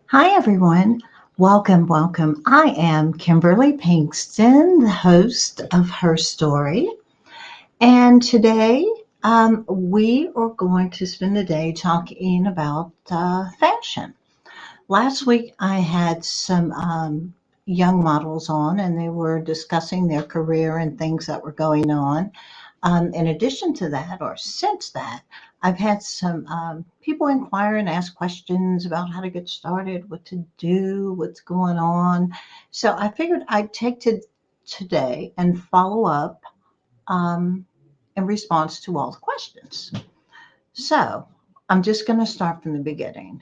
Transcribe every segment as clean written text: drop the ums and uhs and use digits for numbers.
Hi, everyone. Welcome, welcome. I am Kimberly Pinkston, the host of Her Story. And today we are going to spend the day talking about fashion. Last week I had some young models on, and they were discussing their career and things that were going on. In addition to that, or since that, I've had some people inquire and ask questions about how to get started, what to do, what's going on. So I figured I'd take to today and follow up in response to all the questions. So I'm just going to start from the beginning.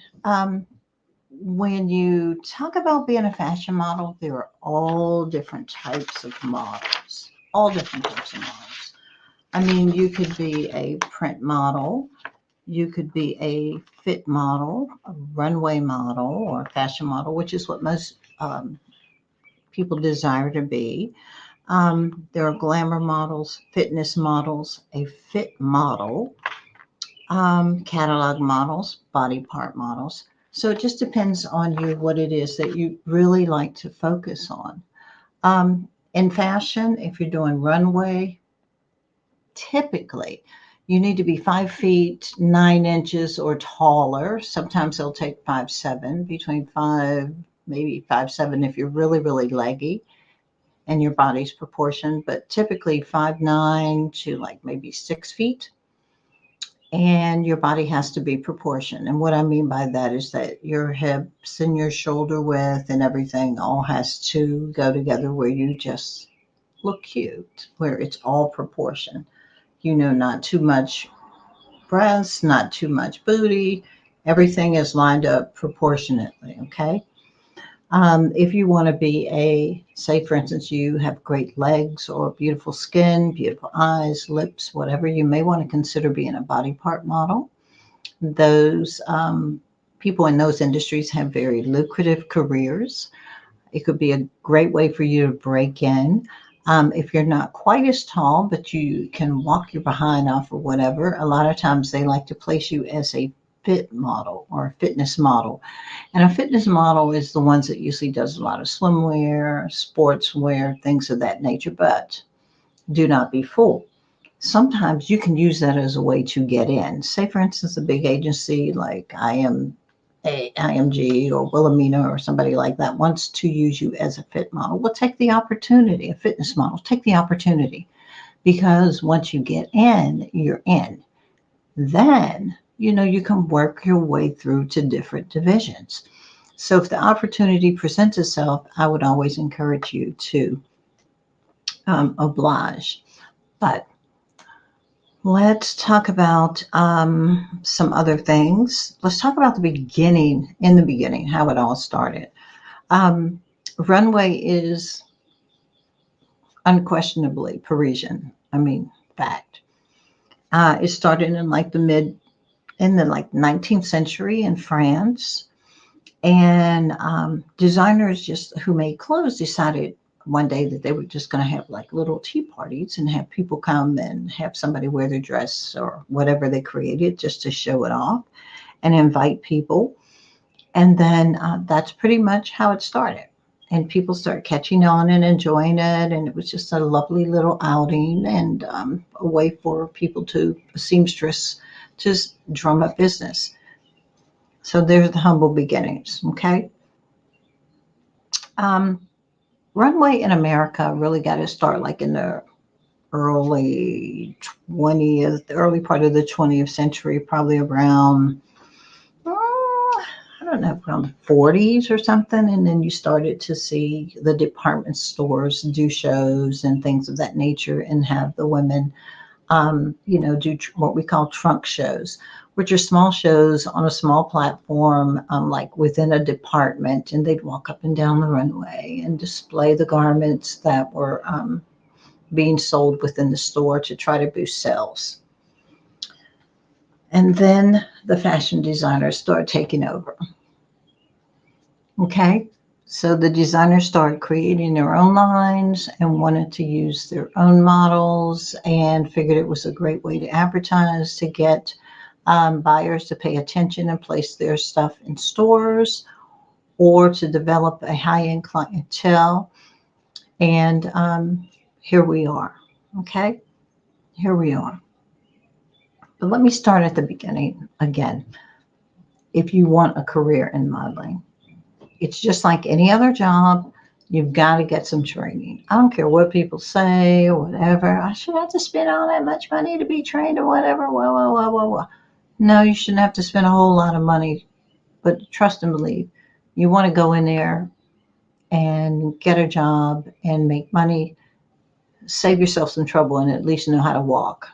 When you talk about being a fashion model, there are all different types of models, all different types of models. I mean, you could be a print model, you could be a fit model, a runway model, or a fashion model, which is what most people desire to be. There are glamour models, fitness models, a fit model, catalog models, body part models. So it just depends on you what it is that you really like to focus on. In fashion, if you're doing runway, typically you need to be 5 feet 9 inches or taller. Sometimes they'll take 5'7", between five, maybe 5'7" if you're really, really leggy and your body's proportioned, but typically 5'9" to like maybe 6 feet. And your body has to be proportioned. And what I mean by that is that your hips and your shoulder width and everything all has to go together where you just look cute, where it's all proportion. Not too much breasts, not too much booty. Everything is lined up proportionately, okay? If you want to be say, for instance, you have great legs or beautiful skin, beautiful eyes, lips, whatever, you may want to consider being a body part model. Those people in those industries have very lucrative careers. It could be a great way for you to break in. If you're not quite as tall, but you can walk your behind off or whatever, a lot of times they like to place you as a fit model or a fitness model. And a fitness model is the ones that usually does a lot of swimwear, sportswear, things of that nature, but do not be fooled. Sometimes you can use that as a way to get in. Say, for instance, a big agency like IMG or Wilhelmina or somebody like that wants to use you as a fit model. Well, take the opportunity, a fitness model, take the opportunity, because once you get in, you're in. Then, you can work your way through to different divisions. So if the opportunity presents itself, I would always encourage you to oblige. But let's talk about some other things. Let's talk about in the beginning, how it all started. Runway is unquestionably Parisian. I mean, fact. It started in the 19th century in France. And designers who made clothes decided one day that they were just going to have like little tea parties and have people come and have somebody wear their dress or whatever they created just to show it off and invite people. And then that's pretty much how it started. And people started catching on and enjoying it. And it was just a lovely little outing and a way for people a seamstress, to drum up business. So there's the humble beginnings, okay? Runway in America really got to start like in the early part of the 20th century, probably around, I don't know, around the 40s or something. And then you started to see the department stores do shows and things of that nature and have the women, do what we call trunk shows, which are small shows on a small platform, like within a department, and they'd walk up and down the runway and display the garments that were being sold within the store to try to boost sales. And then the fashion designers started taking over. Okay, so the designers started creating their own lines and wanted to use their own models and figured it was a great way to advertise, to get buyers to pay attention and place their stuff in stores, or to develop a high-end clientele. And here we are. Okay, here we are. But let me start at the beginning again. If you want a career in modeling, it's just like any other job. You've got to get some training. I don't care what people say or whatever. I should have to spend all that much money to be trained or whatever. Well. No, you shouldn't have to spend a whole lot of money. But trust and believe, you want to go in there and get a job and make money, save yourself some trouble, and at least know how to walk.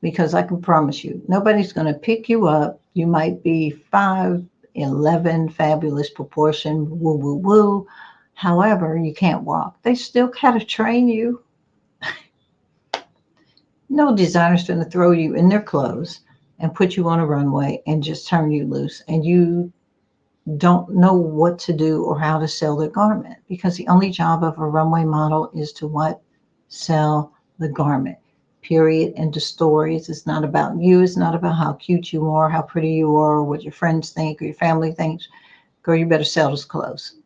Because I can promise you, nobody's going to pick you up. You might be 5'11", fabulous proportion, woo, woo, woo. However, you can't walk. They still got to train you. No designer's going to throw you in their clothes and put you on a runway and just turn you loose. And you don't know what to do or how to sell their garment, because the only job of a runway model is to what? Sell the garment. Period. End of stories. It's not about you. It's not about how cute you are, how pretty you are, what your friends think or your family thinks. Girl, you better sell those clothes.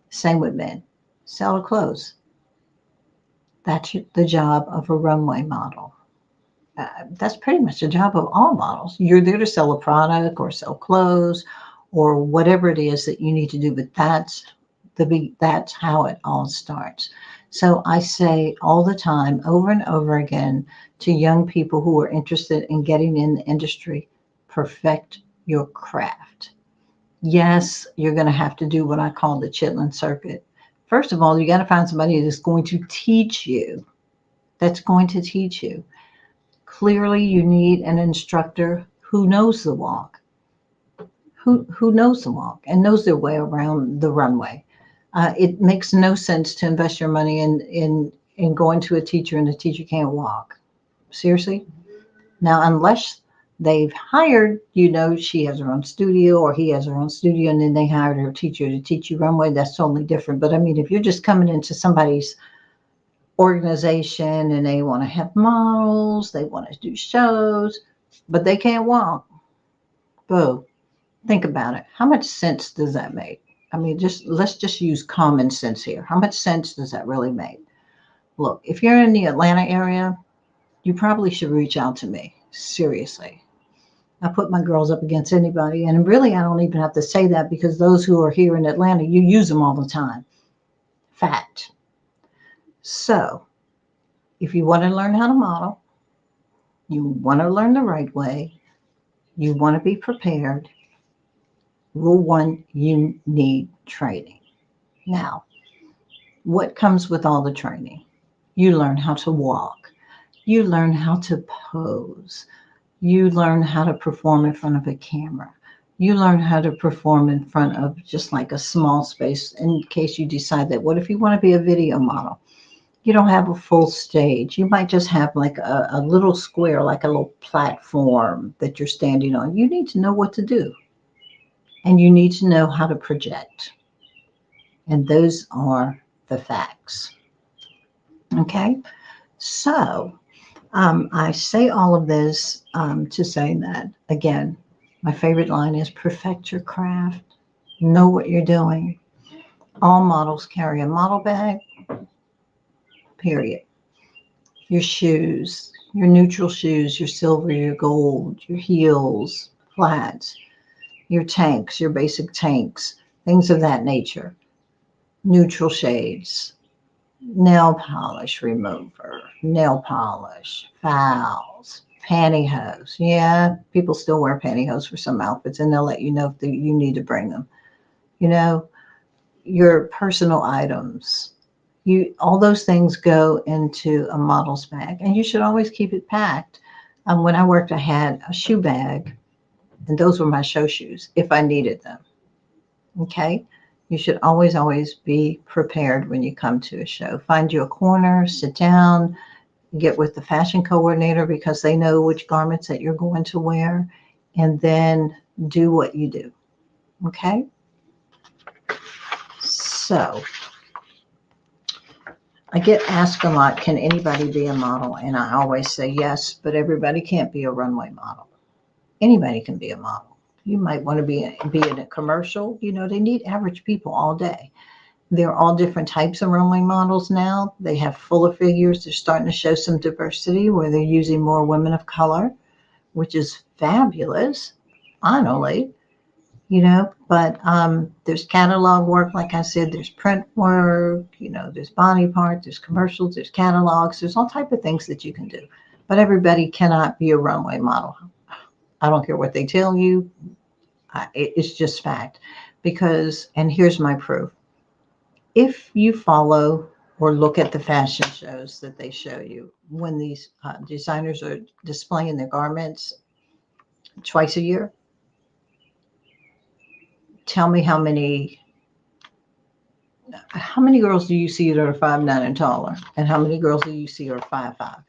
Same with men. Sell the clothes. That's the job of a runway model. That's pretty much the job of all models. You're there to sell a product or sell clothes or whatever it is that you need to do, but that's how it all starts. So I say all the time, over and over again, to young people who are interested in getting in the industry, perfect your craft. Yes, you're going to have to do what I call the chitlin circuit. First of all, you got to find somebody that's going to teach you. Clearly, you need an instructor who knows the walk, who knows the walk and knows their way around the runway. It makes no sense to invest your money in going to a teacher and the teacher can't walk. Seriously? Now, unless they've hired, she has her own studio or he has her own studio, and then they hired her teacher to teach you runway, that's totally different. But I mean, if you're just coming into somebody's organization and they want to have models, they want to do shows, but they can't walk, boo. Think about it. How much sense does that make? I mean, let's just use common sense here. How much sense does that really make? Look, if you're in the Atlanta area, you probably should reach out to me. Seriously. I put my girls up against anybody. And really, I don't even have to say that, because those who are here in Atlanta, you use them all the time. Fact. So if you want to learn how to model, you want to learn the right way, you want to be prepared, rule one, you need training. Now, what comes with all the training? You learn how to walk. You learn how to pose. You learn how to perform in front of a camera. You learn how to perform in front of just like a small space, in case you decide that, what if you want to be a video model? You don't have a full stage. You might just have like a little square, like a little platform that you're standing on. You need to know what to do. And you need to know how to project. And those are the facts. Okay? So I say all of this to say that, again, my favorite line is perfect your craft. Know what you're doing. All models carry a model bag. Period. Your shoes, your neutral shoes, your silver, your gold, your heels, flats, your tanks, your basic tanks, things of that nature. Neutral shades, nail polish remover, nail polish, fouls, pantyhose. Yeah, people still wear pantyhose for some outfits, and they'll let you know if you need to bring them. Your personal items. All those things go into a model's bag, and you should always keep it packed. When I worked, I had a shoe bag, and those were my show shoes if I needed them. Okay? You should always be prepared when you come to a show. Find you a corner, sit down, get with the fashion coordinator, because they know which garments that you're going to wear, and then do what you do. Okay? So I get asked a lot, can anybody be a model? And I always say yes, but everybody can't be a runway model. Anybody can be a model. You might want to be in a commercial. You know, they need average people all day. They're all different types of runway models now. They have fuller figures. They're starting to show some diversity where they're using more women of color, which is fabulous, finally. You know, but there's catalog work, like I said, there's print work, you know, there's body part, there's commercials, there's catalogs, there's all type of things that you can do. But everybody cannot be a runway model. I don't care what they tell you. It's just fact. Because, and here's my proof. If you follow or look at the fashion shows that they show you, when these designers are displaying their garments twice a year, tell me how many girls do you see that are 5'9" and taller? And how many girls do you see are 5'5"?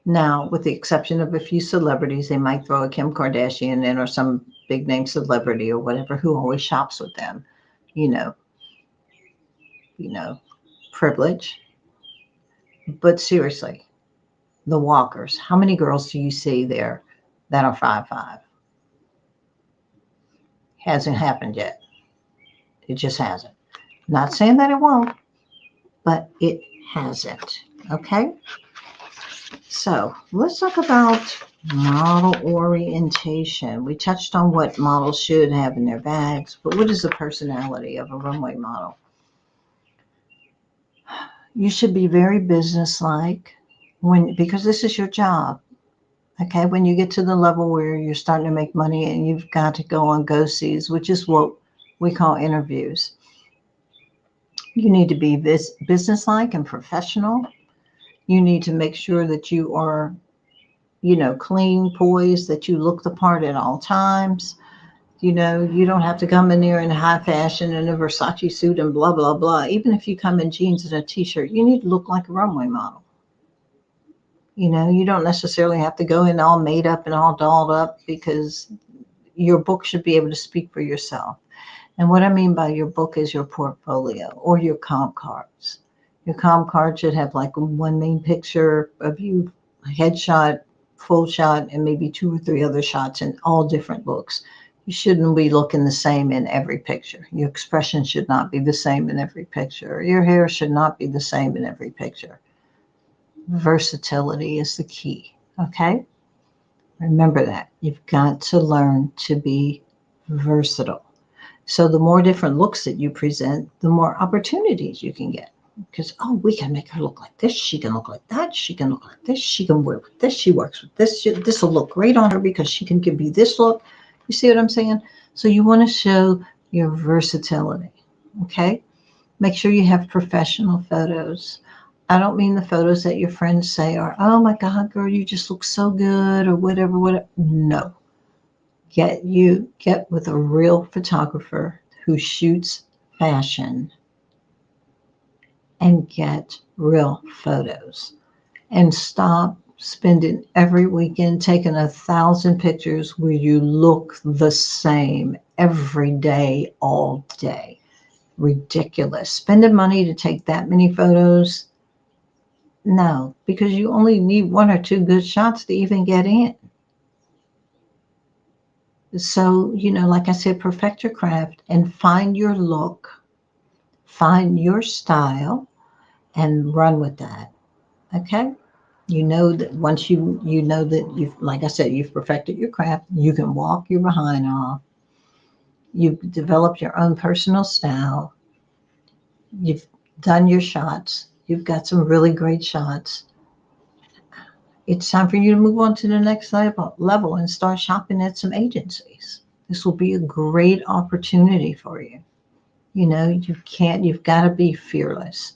Now, with the exception of a few celebrities, they might throw a Kim Kardashian in or some big name celebrity or whatever who always shops with them. You know, privilege. But seriously, the walkers, how many girls do you see there that are 5'5"? Hasn't happened yet. It just hasn't. Not saying that it won't, but it hasn't. Okay? So let's talk about model orientation. We touched on what models should have in their bags, but what is the personality of a runway model? You should be very businesslike because this is your job. Okay, when you get to the level where you're starting to make money and you've got to go on go-sees, which is what we call interviews, you need to be businesslike and professional. You need to make sure that you are, clean, poised, that you look the part at all times. You don't have to come in there in high fashion in a Versace suit and blah, blah, blah. Even if you come in jeans and a t-shirt, you need to look like a runway model. You don't necessarily have to go in all made up and all dolled up, because your book should be able to speak for yourself. And what I mean by your book is your portfolio or your comp cards. Your comp card should have like one main picture of you, a headshot, full shot, and maybe 2 or 3 other shots in all different looks. You shouldn't be looking the same in every picture. Your expression should not be the same in every picture. Your hair should not be the same in every picture. Versatility is the key, okay? Remember that. You've got to learn to be versatile. So the more different looks that you present, the more opportunities you can get. Because, we can make her look like this. She can look like that. She can look like this. She can wear with this. She works with this. This will look great on her because she can give you this look. You see what I'm saying? So you want to show your versatility, okay? Make sure you have professional photos. I don't mean the photos that your friends say are, oh my God, girl, you just look so good or whatever. No. Get with a real photographer who shoots fashion and get real photos. And stop spending every weekend taking 1,000 pictures where you look the same every day, all day. Ridiculous. Spending money to take that many photos? No, because you only need 1 or 2 good shots to even get in. So, like I said, perfect your craft and find your look, find your style, and run with that. Okay? You know that once you know that you've, like I said, you've perfected your craft, you can walk your behind off. You've developed your own personal style. You've done your shots. You've got some really great shots. It's time for you to move on to the next level and start shopping at some agencies. This will be a great opportunity for you. You've got to be fearless.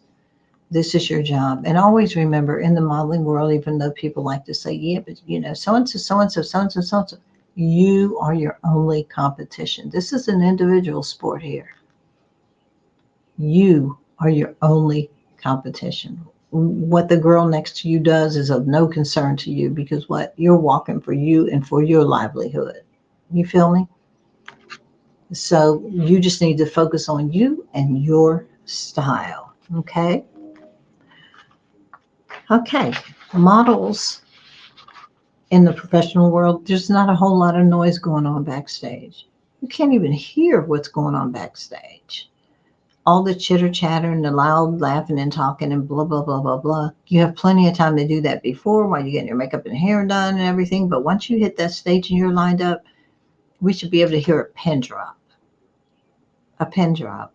This is your job. And always remember, in the modeling world, even though people like to say, yeah, but so-and-so, so-and-so, so-and-so, so-and-so, you are your only competition. This is an individual sport here. You are your only competition. What the girl next to you does is of no concern to you, because what you're walking for you and for your livelihood. You feel me? So you just need to focus on you and your style. Okay. Okay. Models in the professional world, there's not a whole lot of noise going on backstage. You can't even hear what's going on backstage. All the chitter chatter and the loud laughing and talking and blah, blah, blah, blah, blah. You have plenty of time to do that before while you're getting your makeup and hair done and everything. But once you hit that stage and you're lined up, we should be able to hear a pin drop. A pin drop.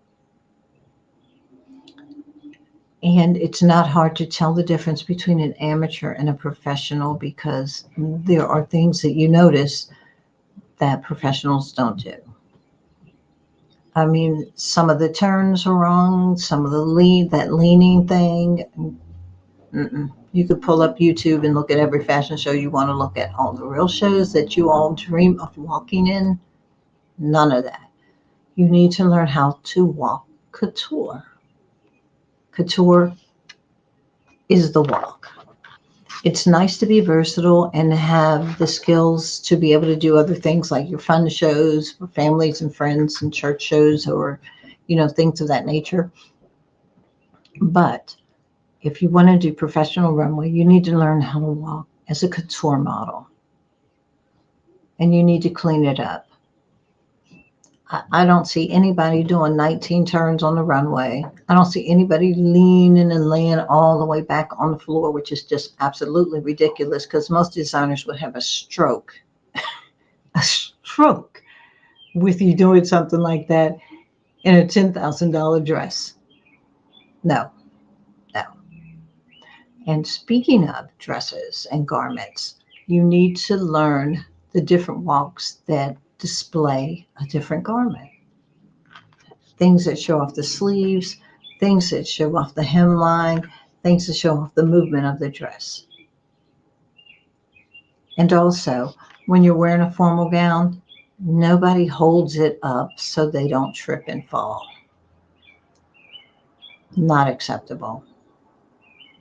And it's not hard to tell the difference between an amateur and a professional because there are things that you notice that professionals don't do. I mean, some of the turns are wrong, some of the leaning thing. You could pull up YouTube and look at every fashion show you want to look at. All the real shows that you all dream of walking in, none of that. You need to learn how to walk couture. Couture is the walk. It's nice to be versatile and have the skills to be able to do other things like your fun shows for families and friends and church shows or, things of that nature. But if you want to do professional runway, you need to learn how to walk as a couture model. And you need to clean it up. I don't see anybody doing 19 turns on the runway. I don't see anybody leaning and laying all the way back on the floor, which is just absolutely ridiculous because most designers would have a stroke. A stroke with you doing something like that in a $10,000 dress. No. And speaking of dresses and garments, you need to learn the different walks that display a different garment. Things that show off the sleeves, things that show off the hemline, things that show off the movement of the dress. And also, when you're wearing a formal gown, nobody holds it up so they don't trip and fall. Not acceptable.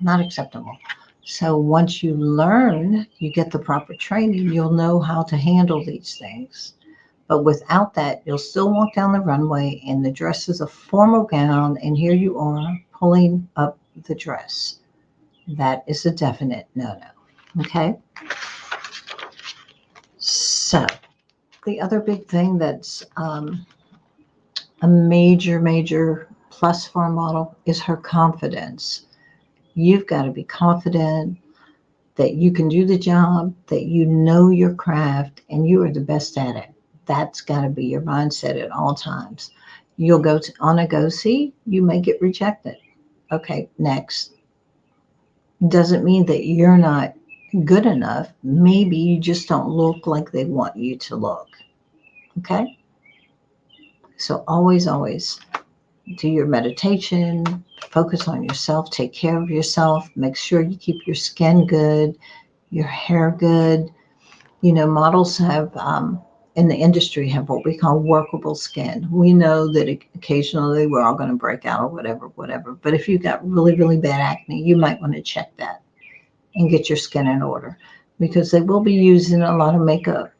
Not acceptable. So once you learn, you get the proper training, you'll know how to handle these things. But without that, you'll still walk down the runway and the dress is a formal gown and here you are pulling up the dress. That is a definite no-no. Okay? So the other big thing that's a major plus for a model is her confidence. You've got to be confident that you can do the job, that you know your craft, and you are the best at it. That's got to be your mindset at all times. You'll go on a go-see, you may get rejected. Okay, next. Doesn't mean that you're not good enough. Maybe you just don't look like they want you to look. Okay? So always do your meditation, focus on yourself, take care of yourself, make sure you keep your skin good, your hair good. Models have, in the industry, have what we call workable skin. We know that occasionally we're all going to break out or whatever. But if you've got really bad acne, you might want to check that and get your skin in order because they will be using a lot of makeup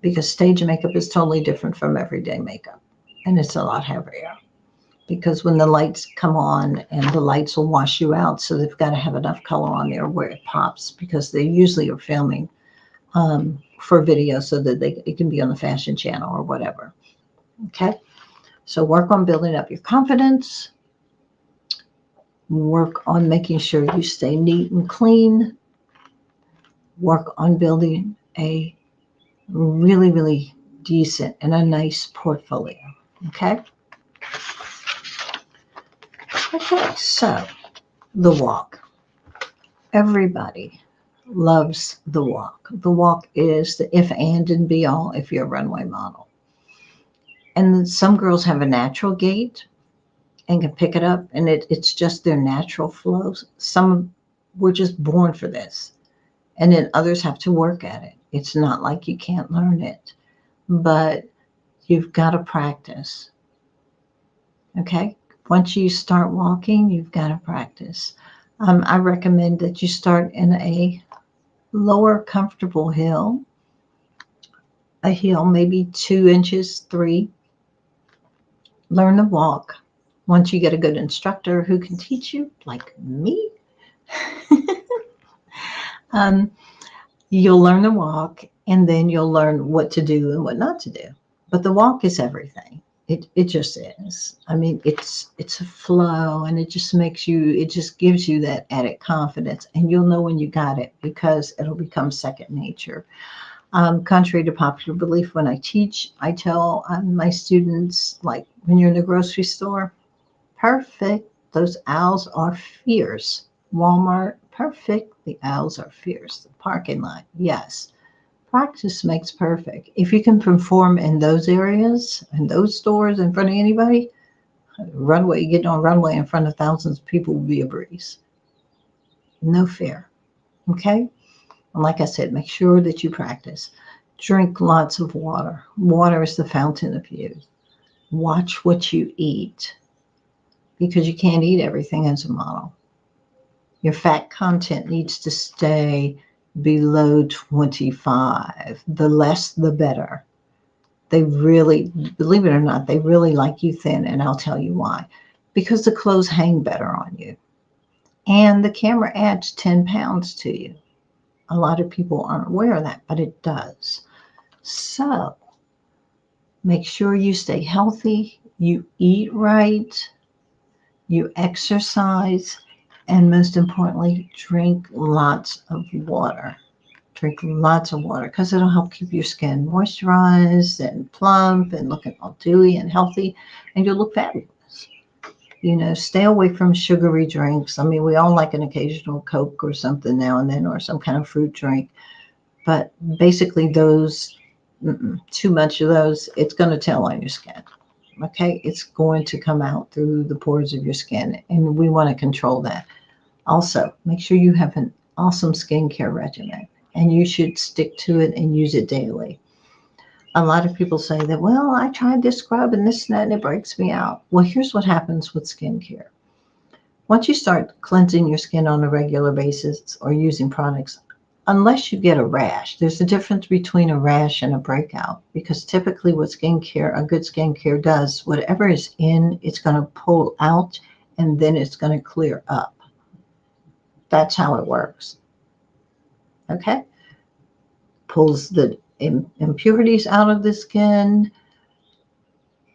because stage makeup is totally different from everyday makeup. And it's a lot heavier because when the lights come on and the lights will wash you out, so they've got to have enough color on there where it pops because they usually are filming for video so that it can be on the fashion channel or whatever. Okay, so work on building up your confidence. Work on making sure you stay neat and clean. Work on building a really decent and a nice portfolio. Okay, so the walk. Everybody loves the walk. The walk is the if and be all if you're a runway model. And some girls have a natural gait and can pick it up, and it's just their natural flow. Some were just born for this, and then others have to work at it. It's not like you can't learn it, but you've got to practice. Okay? Once you start walking, you've got to practice. I recommend that you start in a lower comfortable hill, a hill maybe 2 inches, 3. Learn to walk Once you get a good instructor who can teach you, like me, um, you'll learn to walk, and then you'll learn what to do and what not to do. But the walk is everything. It just is. I mean, it's a flow, and it just gives you that added confidence, and you'll know when you got it because it'll become second nature. Contrary to popular belief, when I teach, I tell my students, like, when you're in the grocery store, perfect. Those aisles are fierce. Walmart, perfect. The aisles are fierce. The parking lot, yes. Practice makes perfect. If you can perform in those areas, in those stores, in front of anybody, runway, getting on runway in front of thousands of people will be a breeze. No fear. Okay? And like I said, make sure that you practice. Drink lots of water. Water is the fountain of youth. Watch what you eat because you can't eat everything as a model. Your fat content needs to stay below 25. The less, the better. They really, believe it or not, they really like you thin, and I'll tell you why. Because the clothes hang better on you. And the camera adds 10 pounds to you. A lot of people aren't aware of that, but it does. So make sure you stay healthy, you eat right, you exercise, and most importantly, drink lots of water. Drink lots of water because it'll help keep your skin moisturized and plump and looking all dewy and healthy, and you'll look fabulous. Stay away from sugary drinks. I mean, we all like an occasional Coke or something now and then, or some kind of fruit drink. But basically those, too much of those, it's going to tell on your skin. Okay? It's going to come out through the pores of your skin, and we want to control that. Also, make sure you have an awesome skincare regimen, and you should stick to it and use it daily. A lot of people say that, well, I tried this scrub and this and that, and it breaks me out. Well, here's what happens with skincare. Once you start cleansing your skin on a regular basis or using products, unless you get a rash, there's a difference between a rash and a breakout, because typically what skincare, a good skincare does, whatever is in, it's going to pull out and then it's going to clear up. That's how it works. Okay? Pulls the impurities out of the skin.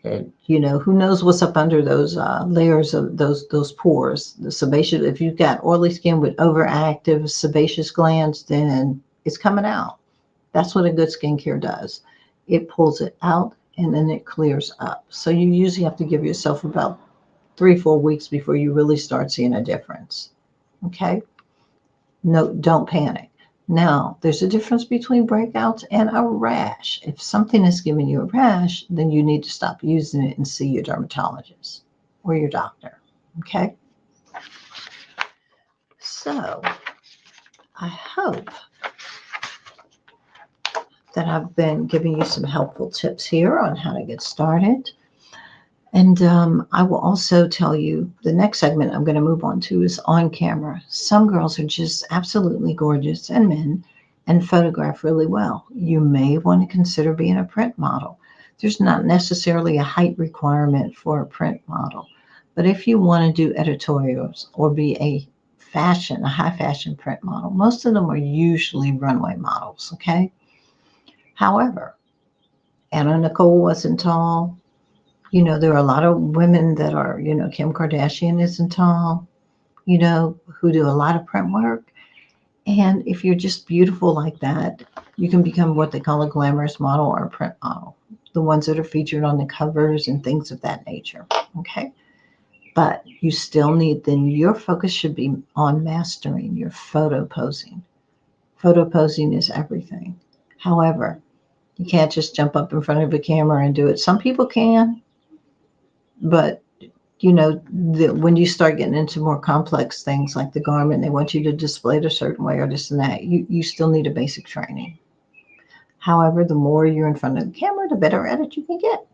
And, who knows what's up under those layers of those pores. The sebaceous, if you've got oily skin with overactive sebaceous glands, then it's coming out. That's what a good skincare does. It pulls it out and then it clears up. So you usually have to give yourself about 3-4 weeks before you really start seeing a difference. Okay? No, don't panic. Now, there's a difference between breakouts and a rash. If something is giving you a rash, then you need to stop using it and see your dermatologist or your doctor. Okay? So, I hope that I've been giving you some helpful tips here on how to get started. And I will also tell you the next segment I'm going to move on to is on camera. Some girls are just absolutely gorgeous, and men, and photograph really well. You may want to consider being a print model. There's not necessarily a height requirement for a print model, but if you want to do editorials or be a high fashion print model, most of them are usually runway models, okay? However, Anna Nicole wasn't tall. There are a lot of women that are, Kim Kardashian isn't tall, who do a lot of print work. And if you're just beautiful like that, you can become what they call a glamorous model or a print model. The ones that are featured on the covers and things of that nature. Okay. But you still need, then your focus should be on mastering your photo posing. Photo posing is everything. However, you can't just jump up in front of a camera and do it. Some people can. But, when you start getting into more complex things like the garment, they want you to display it a certain way or this and that. You still need a basic training. However, the more you're in front of the camera, the better at it you can get.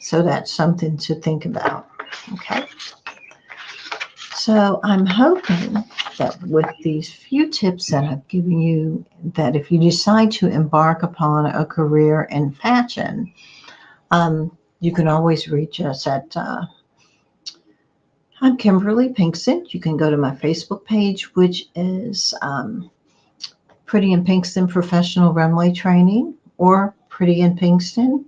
So that's something to think about. Okay. So I'm hoping that with these few tips that I've given you, that if you decide to embark upon a career in fashion, you can always reach us at I'm Kimberly Pinkston. You can go to my Facebook page, which is Pretty in Pinkston Professional Runway Training, or Pretty in Pinkston.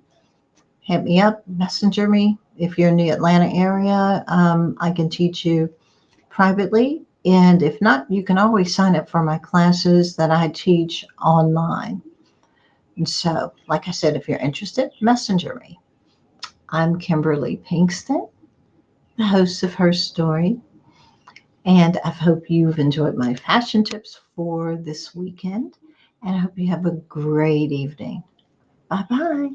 Hit me up, messenger me. If you're in the Atlanta area, I can teach you privately. And if not, you can always sign up for my classes that I teach online. And so, like I said, if you're interested, messenger me. I'm Kimberly Pinkston, the host of HerStory. And I hope you've enjoyed my fashion tips for this weekend. And I hope you have a great evening. Bye bye.